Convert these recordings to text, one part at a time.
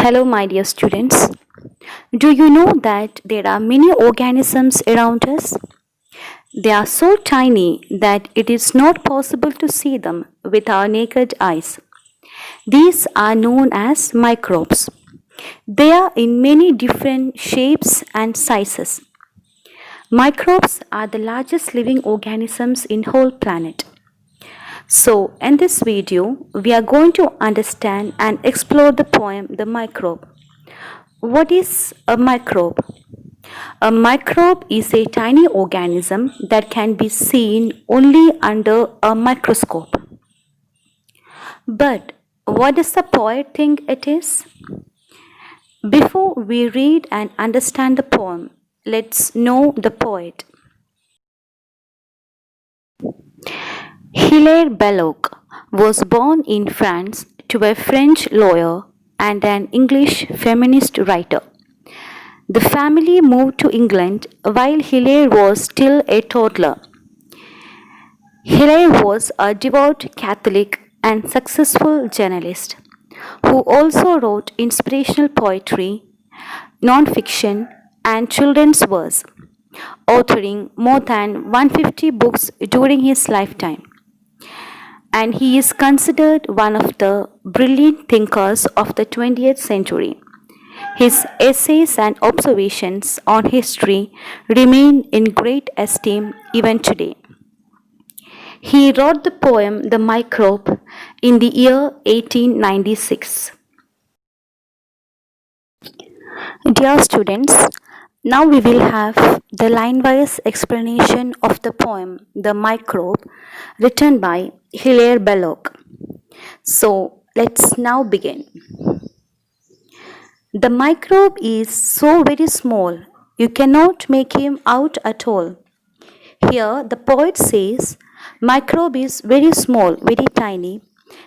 Hello, my dear students. Do you know that there are many organisms around us? They are so tiny that it is not possible to see them with our naked eyes. These are known as microbes. They are in many different shapes and sizes. Microbes are the largest living organisms in whole planet. So, in this video, we are going to understand and explore the poem The Microbe. What is a microbe? A microbe is a tiny organism that can be seen only under a microscope. But what does the poet think it is? Before we read and understand the poem, let's know the poet. Hilaire Belloc was born in France to a French lawyer and an English feminist writer. The family moved to England while Hilaire was still a toddler. Hilaire was a devout Catholic and successful journalist who also wrote inspirational poetry, non-fiction, and children's verse, authoring more than 150 books during his lifetime. And he is considered one of the brilliant thinkers of the 20th century. His essays and observations on history remain in great esteem even today. He wrote the poem The Microbe in the year 1896. Dear students, now we will have the line-wise explanation of the poem The Microbe written by Hilaire Belloc. So let's now begin. The microbe is so very small, you cannot make him out at all. Here the poet says, microbe is very small, very tiny,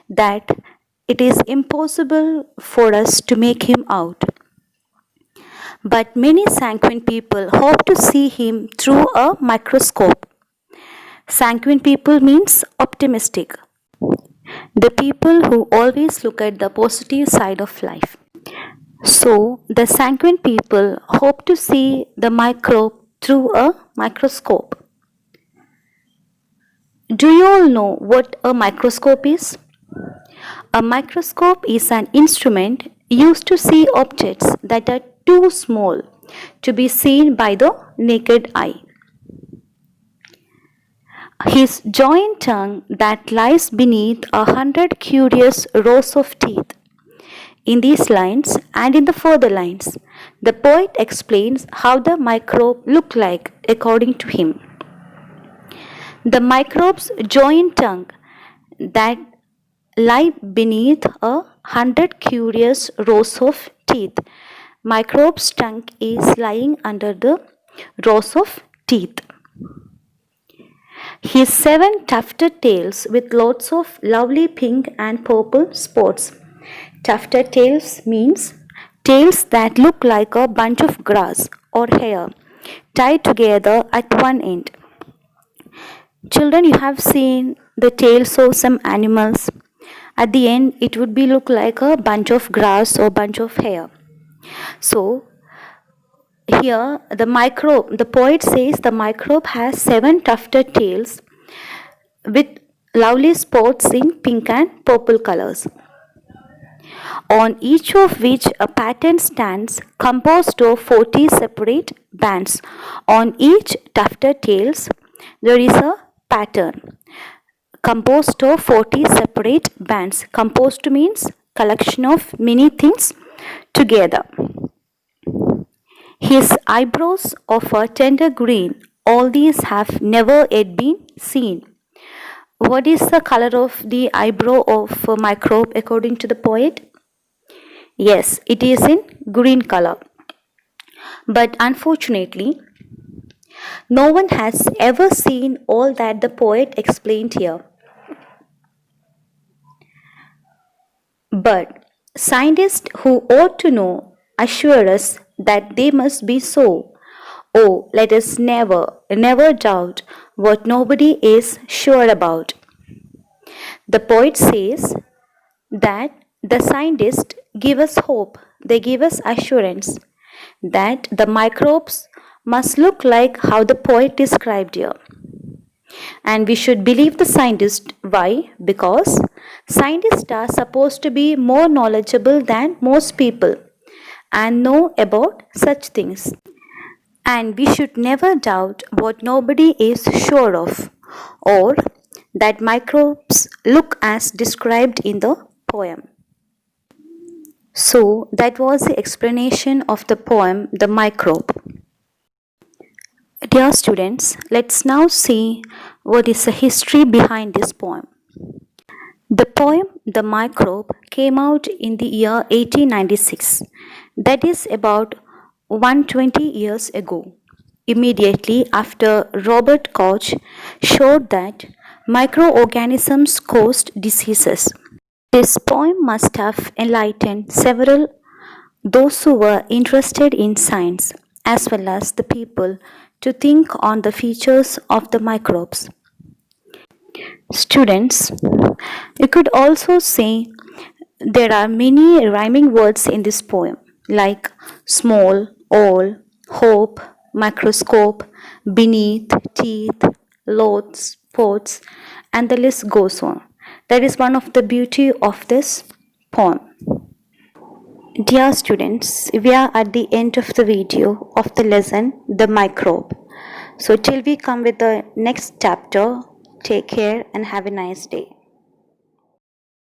that it is impossible for us to make him out. But many sanguine people hope to see him through a microscope. Sanguine people means optimistic. The people who always look at the positive side of life. So, the sanguine people hope to see the microbe through a microscope. Do you all know what a microscope is? A microscope is an instrument used to see objects that are too small to be seen by the naked eye. His giant tongue that lies beneath 100 curious rows of teeth. In these lines and in the further lines, the poet explains how the microbe looked like according to him. The microbe's giant tongue that lie beneath 100 curious rows of teeth. Microbe's tongue is lying under the rows of teeth. His 7 tufted tails with lots of lovely pink and purple spots. Tufted tails means tails that look like a bunch of grass or hair tied together at one end. Children, you have seen the tails of some animals. At the end, it would be look like a bunch of grass or bunch of hair. So, here the poet says the microbe has 7 tufted tails with lovely spots in pink and purple colors, on each of which a pattern stands composed of 40 separate bands. On each tufted tails, there is a pattern composed of 40 separate bands. Composed means collection of many things together. His eyebrows of a tender green, all these have never yet been seen. What is the color of the eyebrow of a microbe according to the poet? Yes, it is in green color. But unfortunately, no one has ever seen all that the poet explained here. But scientists who ought to know assure us that they must be so. Oh, let us never doubt what nobody is sure about. The poet says that The scientists give us hope, they give us assurance that the microbes must look like how the poet described here. And we should believe the scientist. Why? Because scientists are supposed to be more knowledgeable than most people and know about such things. And we should never doubt what nobody is sure of, or that microbes look as described in the poem. So, that was the explanation of the poem The Microbe. Dear students, let's now see what is the history behind this poem. The poem The Microbe came out in the year 1896, that is about 120 years ago, immediately after Robert Koch showed that microorganisms caused diseases. This poem must have enlightened several those who were interested in science as well as the people to think on the features of the microbes. Students, you could also say there are many rhyming words in this poem like small, all, hope, microscope, beneath, teeth, loads, pots, and the list goes on. That is one of the beauty of this poem. Dear students, we are at the end of the video of the lesson, The Microbe. So till we come with the next chapter, take care and have a nice day.